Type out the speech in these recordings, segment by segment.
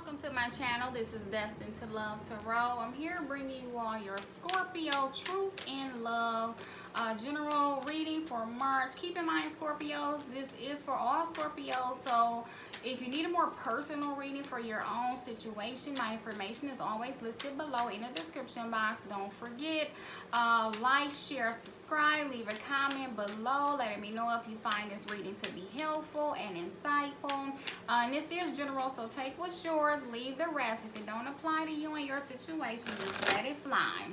welcome to my channel. This is Destined to Love Tarot. I'm here bringing you all your Scorpio truth in love general reading for March. Keep in mind, Scorpios, this is for all Scorpios, so if you need a more personal reading for your own situation, my information is always listed below in the description box. Don't forget, like, share, subscribe, leave a comment below letting me know if you find this reading to be helpful and insightful. And this is general, so take what's yours, leave the rest. If it don't apply to you and your situation, just let it fly.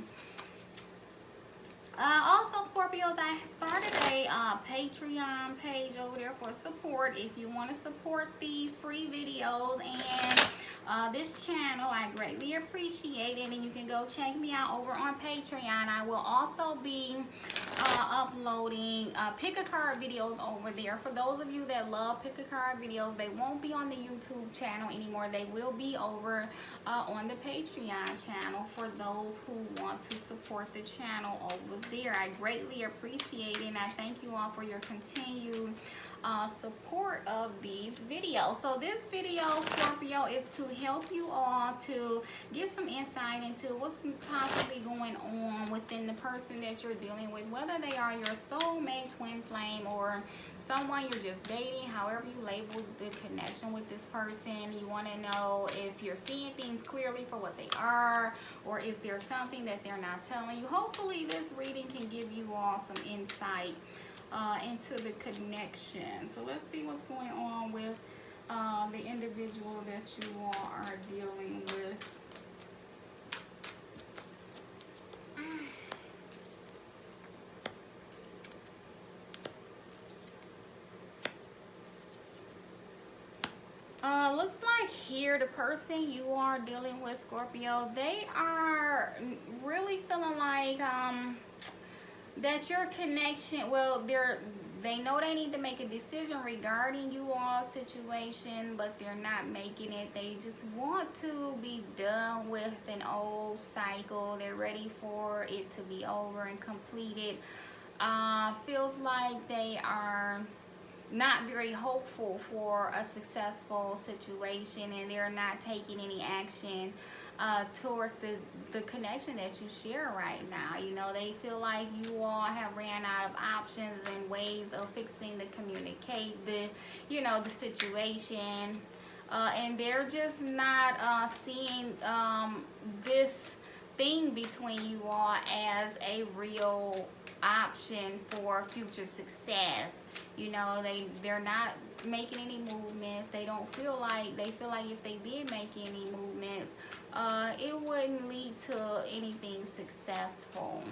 Also, Scorpios, I started a Patreon page over there for support. If you want to support these free videos and this channel, I greatly appreciate it. And you can go check me out over on Patreon. I will also be uploading pick a card videos over there. For those of you that love pick a card videos, they won't be on the YouTube channel anymore. They will be over on the Patreon channel for those who want to support the channel over there. I greatly appreciate it, and I thank you all for your continued support of these videos. So this video, Scorpio, is to help you all to get some insight into what's possibly going on within the person that you're dealing with, whether they are your soulmate, twin flame, or someone you're just dating. However you label the connection with this person, you want to know if you're seeing things clearly for what they are, or is there something that they're not telling you. Hopefully this reading can give you all some insight into the connection. So let's see what's going on with the individual that you all are dealing with. Looks like here the person you are dealing with, Scorpio, they are really feeling like that your connection, well, they know they need to make a decision regarding you all situation, but they're not making it. They just want to be done with an old cycle. They're ready for it to be over and completed. Feels like they are not very hopeful for a successful situation, and they're not taking any action towards the connection that you share right now. You know, they feel like you all have ran out of options and ways of fixing the the situation, and they're just not seeing this thing between you all as a real option for future success. You know, they're not making any movements. They feel like if they did make any movements, it wouldn't lead to anything successful.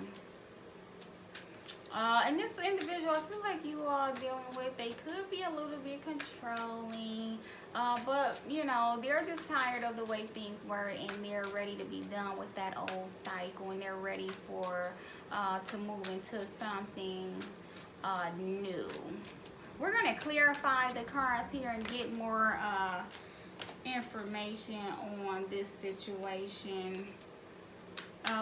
And this individual, I feel like you are dealing with, they could be a little bit controlling, but you know, they're just tired of the way things were, and they're ready to be done with that old cycle, and they're ready for to move into something new. We're going to clarify the cards here and get more information on this situation.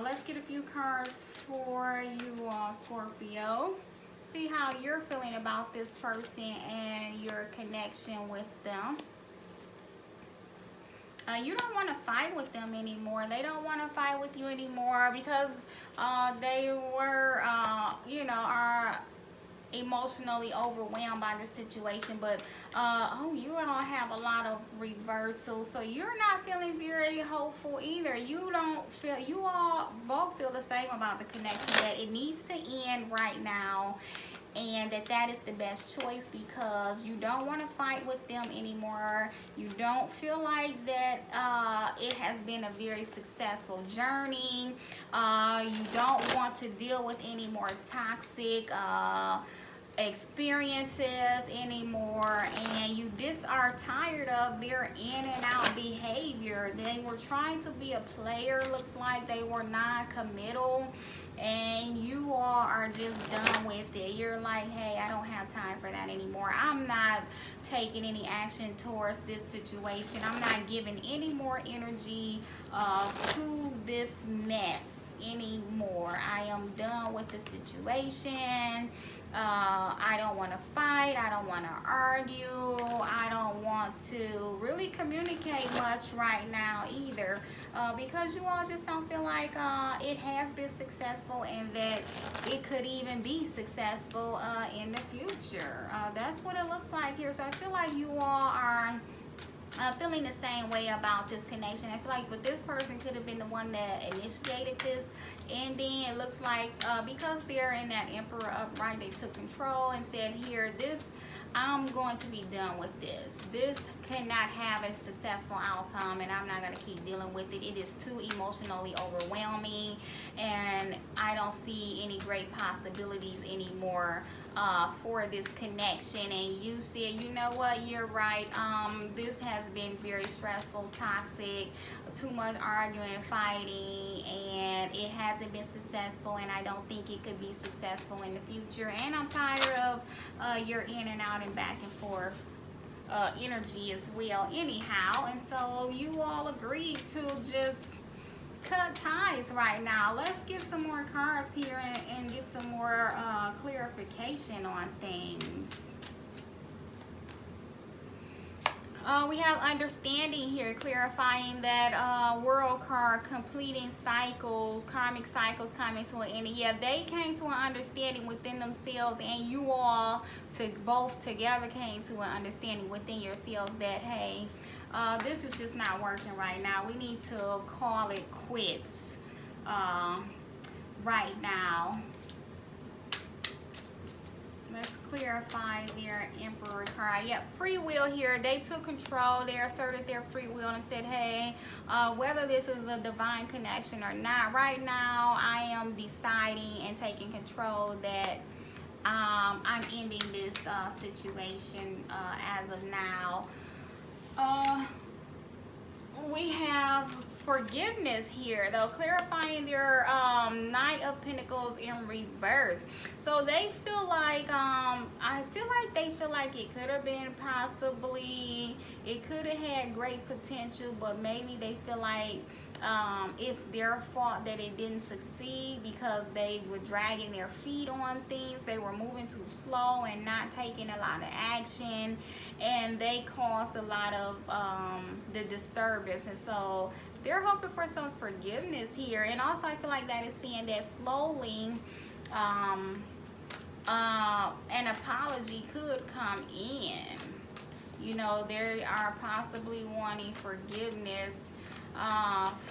Let's get a few cards for you all, Scorpio. See how you're feeling about this person and your connection with them. You don't want to fight with them anymore. They don't want to fight with you anymore because they were, are emotionally overwhelmed by the situation. But you all have a lot of reversals, so you're not feeling very hopeful either. You all both feel the same about the connection, that it needs to end right now, and that is the best choice because you don't want to fight with them anymore. You don't feel like that it has been a very successful journey. You don't want to deal with any more toxic experiences anymore, and you just are tired of their in and out behavior. They were trying to be a player, looks like they were non-committal, and you all are just done with it. You're like, hey, I don't have time for that anymore. I'm not taking any action towards this situation. I'm not giving any more energy to this mess. anymore. I am done with the situation. I don't want to fight. I don't want to argue. I don't want to really communicate much right now either, because you all just don't feel like it has been successful and that it could even be successful in the future. That's what it looks like here. So I feel like you all are feeling the same way about this connection. I feel like but this person could have been the one that initiated this, and then it looks like because they're in that Emperor upright, they took control and said, here, this, I'm going to be done with this. This cannot have a successful outcome, and I'm not going to keep dealing with it. It is too emotionally overwhelming, and I don't see any great possibilities anymore for this connection. And you said, you know what, you're right. This has been very stressful, toxic, too much arguing, fighting, and it hasn't been successful, and I don't think it could be successful in the future. And I'm tired of your in and out and back and forth energy as well anyhow. And so you all agreed to just cut ties right now. Let's get some more cards here and get some more clarification on things. We have understanding here, clarifying that world card, completing cycles, karmic cycles coming to an end. Yeah, they came to an understanding within themselves, and you all both together came to an understanding within yourselves that, hey, this is just not working right now. We need to call it quits right now. Let's clarify their Emperor card. Yep, free will here. They took control. They asserted their free will and said, hey, whether this is a divine connection or not, right now I am deciding and taking control that I'm ending this situation as of now. We have forgiveness here, though, clarifying their Knight of Pentacles in reverse. So they feel like I feel like they feel like it could have been possibly, it could have had great potential, but maybe they feel like it's their fault that it didn't succeed because they were dragging their feet on things. They were moving too slow and not taking a lot of action, and they caused a lot of the disturbance. And so they're hoping for some forgiveness here. And also I feel like that is saying that slowly an apology could come in. You know, they are possibly wanting forgiveness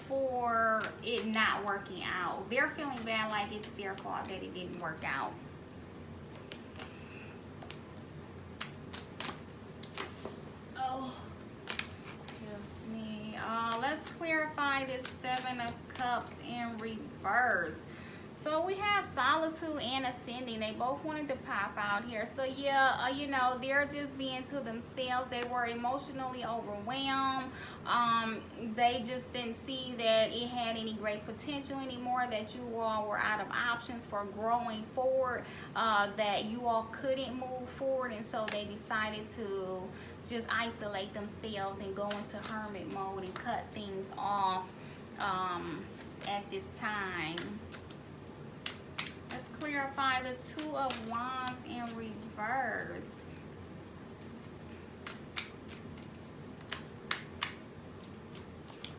for it not working out. They're feeling bad, like it's their fault that it didn't work out. Oh, excuse me. Let's clarify this Seven of Cups in reverse. So we have solitude and ascending. They both wanted to pop out here. So yeah, you know, they're just being to themselves. They were emotionally overwhelmed. They just didn't see that it had any great potential anymore, that you all were out of options for growing forward, that you all couldn't move forward. And so they decided to just isolate themselves and go into hermit mode and cut things off at this time. Let's clarify the Two of Wands in reverse.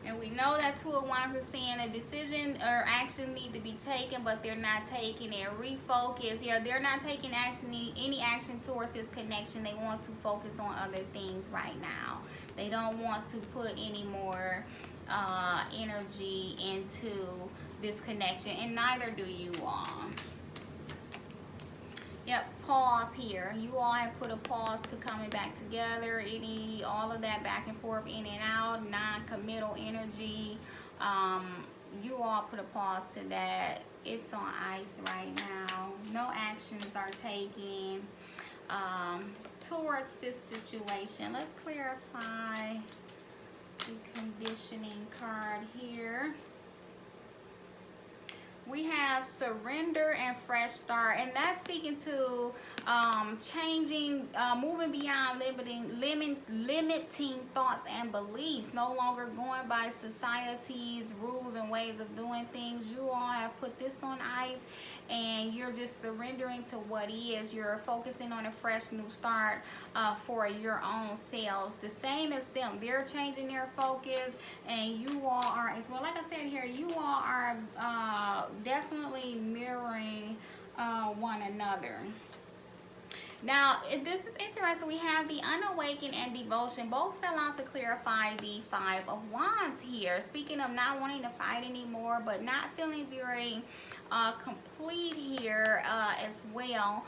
And we know that Two of Wands is saying a decision or action need to be taken, but they're not taking it. Refocus. Yeah, they're not taking action, any action towards this connection. They want to focus on other things right now. They don't want to put any more energy into this connection, and neither do you all. Yep, pause here. You all have put a pause to coming back together. All of that back and forth, in and out, non-committal energy. You all put a pause to that. It's on ice right now. No actions are taken towards this situation. Let's clarify the conditioning card here. We have surrender and fresh start, and that's speaking to changing, moving beyond limiting thoughts and beliefs, no longer going by society's rules and ways of doing things. You all have put this on ice, and you're just surrendering to what is. You're focusing on a fresh new start for your own selves. The same as them, they're changing their focus, and you all are as well. Like I said here, you all are definitely mirroring one another. Now, this is interesting. We have the unawakened and devotion. Both fell out to clarify the Five of Wands here. Speaking of not wanting to fight anymore, but not feeling very complete here as well.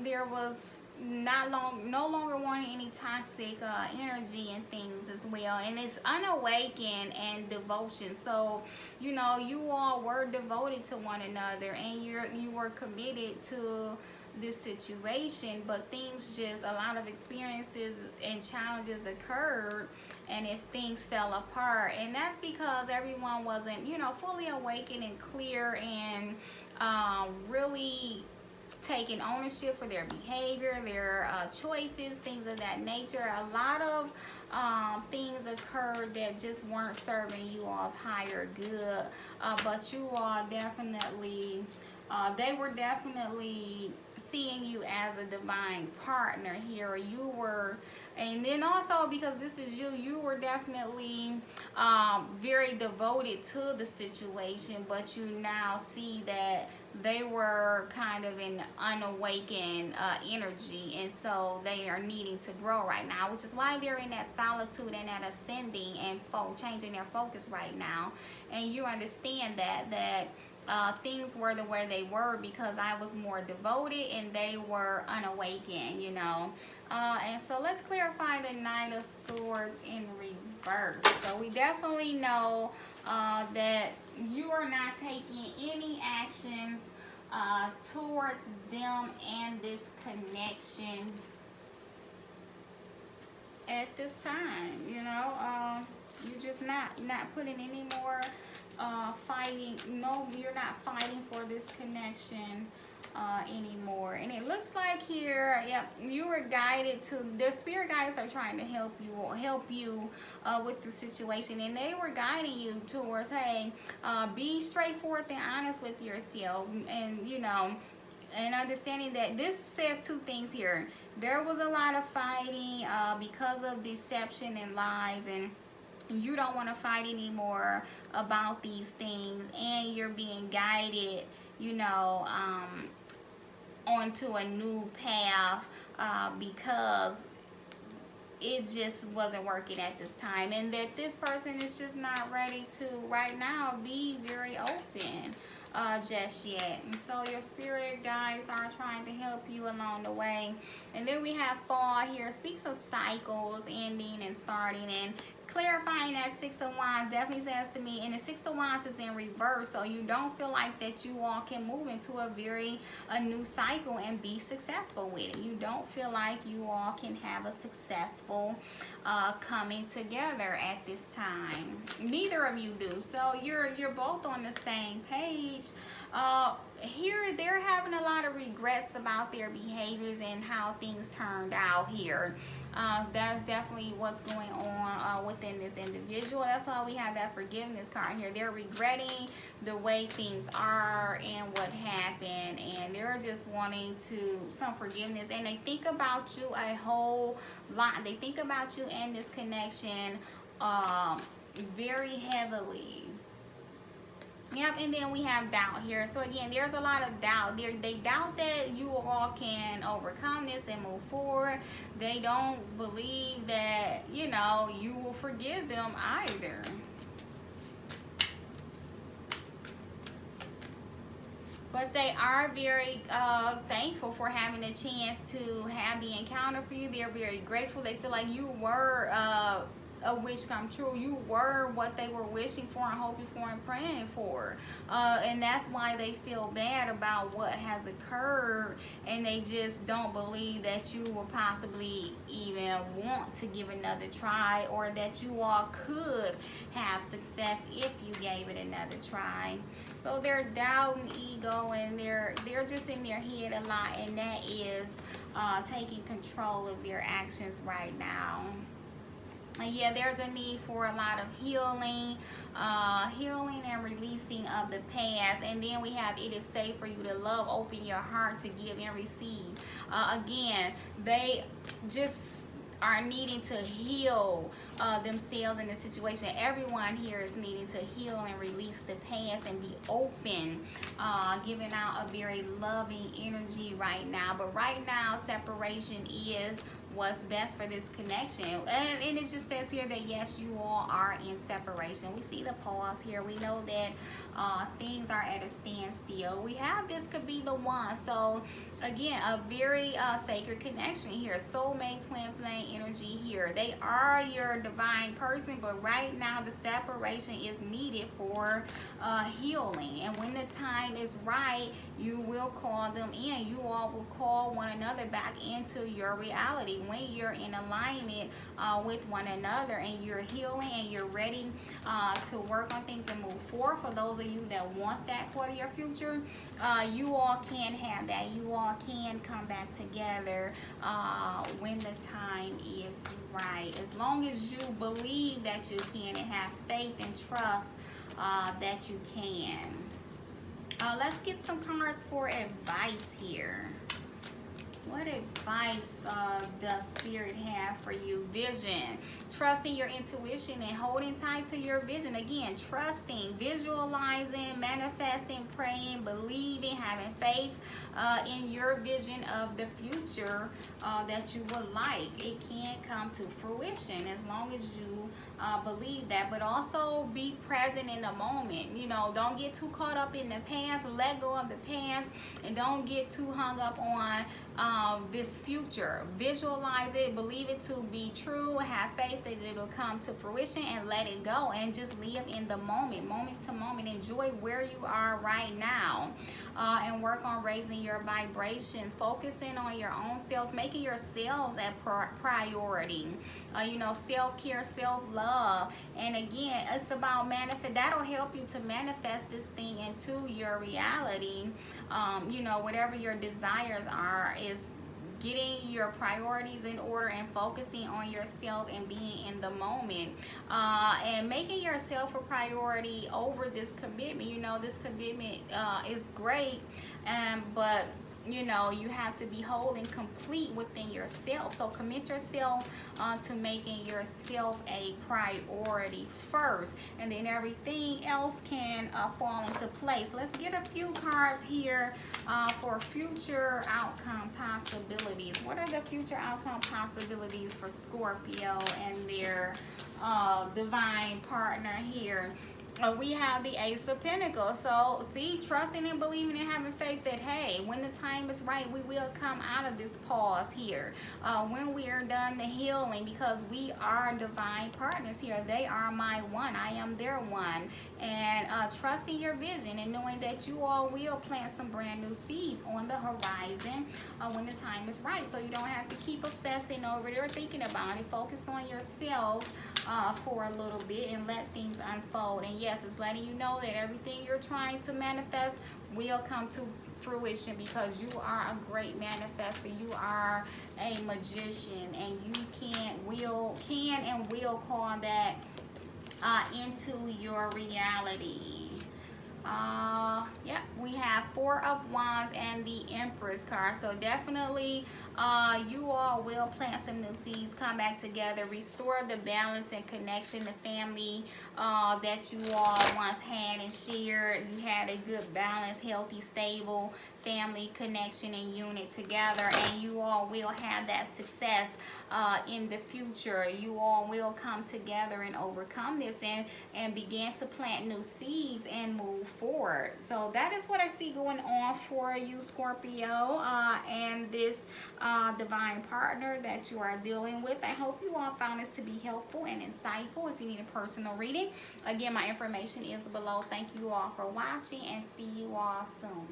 There was no longer wanting any toxic energy and things as well, and it's unawakened and devotion. So you know, you all were devoted to one another, and you were committed to this situation, but things just, a lot of experiences and challenges occurred, and if things fell apart, and that's because everyone wasn't, you know, fully awakened and clear and really taking ownership for their behavior, their choices, things of that nature. A lot of things occurred that just weren't serving you all's higher good, but you all definitely, they were definitely seeing you as a divine partner here. You were, and then also because this is you, you were definitely very devoted to the situation, but you now see that they were kind of in unawakened energy, and so they are needing to grow right now, which is why they're in that solitude and that ascending and changing their focus right now. And you understand that things were the way they were because I was more devoted and they were unawakened, you know. And so let's clarify the Knight of Swords in reverse. So we definitely know that you are not taking any actions towards them and this connection at this time, you know. You're just not putting any more fighting. No, you're not fighting for this connection anymore. And it looks like here, yep, you were guided to, their spirit guides are trying to help you with the situation, and they were guiding you towards, hey, be straightforward and honest with yourself, and you know, and understanding that this says two things here. There was a lot of fighting because of deception and lies, and you don't want to fight anymore about these things, and you're being guided, you know, onto a new path because it just wasn't working at this time, and that this person is just not ready to right now be very open just yet. And so your spirit guides are trying to help you along the way. And then we have fall here. It speaks of cycles ending and starting, and clarifying that Six of Wands definitely says to me, and the Six of Wands is in reverse, so you don't feel like that you all can move into a new cycle and be successful with it. You don't feel like you all can have a successful coming together at this time. Neither of you do. So you're both on the same page. Here they're having a lot of regrets about their behaviors and how things turned out here. That's definitely what's going on within this individual. That's why we have that forgiveness card here. They're regretting the way things are and what happened, and they're just wanting some forgiveness, and they think about you a whole lot. They think about you and this connection very heavily. Yep, and then we have doubt here. So again, there's a lot of doubt. They doubt that you all can overcome this and move forward. They don't believe that, you know, you will forgive them either. But they are very thankful for having a chance to have the encounter for you. They're very grateful. They feel like you were a wish come true. You were what they were wishing for and hoping for and praying for. And that's why they feel bad about what has occurred, and they just don't believe that you will possibly even want to give another try, or that you all could have success if you gave it another try. So they're doubting ego, and they're just in their head a lot, and that is taking control of their actions right now. And yeah, there's a need for a lot of healing and releasing of the past. And then we have, it is safe for you to love, open your heart to give and receive. Again, they just are needing to heal themselves in the situation. Everyone here is needing to heal and release the past and be open, giving out a very loving energy right now. But right now, separation is what's best for this connection. And it just says here that yes, you all are in separation. We see the pause here. We know that things are at a standstill. We have, this could be the one. So again, a very sacred connection here. Soulmate, twin flame energy here. They are your divine person, but right now the separation is needed for healing. And when the time is right, you will call them in. You all will call one another back into your reality. When you're in alignment with one another, and you're healing, and you're ready to work on things and move forward. For those of you that want that for your future, you all can have that. You all can come back together when the time is right. As long as you believe that you can, and have faith and trust that you can. Let's get some cards for advice here. What advice does Spirit have for you? Vision. Trusting your intuition and holding tight to your vision. Again, trusting, visualizing, manifesting, praying, believing, having faith in your vision of the future that you would like. It can come to fruition as long as you believe that. But also be present in the moment. You know, don't get too caught up in the past. Let go of the past, and don't get too hung up on this future. Visualize it, believe it to be true, have faith that it will come to fruition, and let it go, and just live in the moment, moment to moment. Enjoy where you are right now, and work on raising your vibrations, focusing on your own selves, making yourselves a priority. You know, self-care, self-love. And again, it's about manifest. That'll help you to manifest this thing into your reality. You know, whatever your desires are, is getting your priorities in order and focusing on yourself and being in the moment, and making yourself a priority over this commitment. You know, this commitment is great, but you know, you have to be whole and complete within yourself. So commit yourself to making yourself a priority first, and then everything else can fall into place. Let's get a few cards here for future outcome possibilities. What are the future outcome possibilities for Scorpio and their divine partner here? We have the Ace of Pentacles. So see, trusting and believing and having faith that, hey, when the time is right, we will come out of this pause here, when we are done the healing, because we are divine partners here. They are my one, I am their one. And trusting your vision and knowing that you all will plant some brand new seeds on the horizon when the time is right. So you don't have to keep obsessing over it or thinking about it. Focus on yourselves for a little bit and let things unfold. And yes, it's letting you know that everything you're trying to manifest will come to fruition, because you are a great manifester. You are a magician, and you can and will call that into your reality. Yeah, we have Four of Wands and the Empress card. So definitely you all will plant some new seeds, come back together, restore the balance and connection, the family that you all once had and shared. You had a good balance, healthy, stable family connection and unit together, and you all will have that success in the future. You all will come together and overcome this and begin to plant new seeds and move forward. So that is what I see going on for you, Scorpio, and this divine partner that you are dealing with. I hope you all found this to be helpful and insightful. If you need a personal reading, again, my information is below. Thank you all for watching, and see you all soon.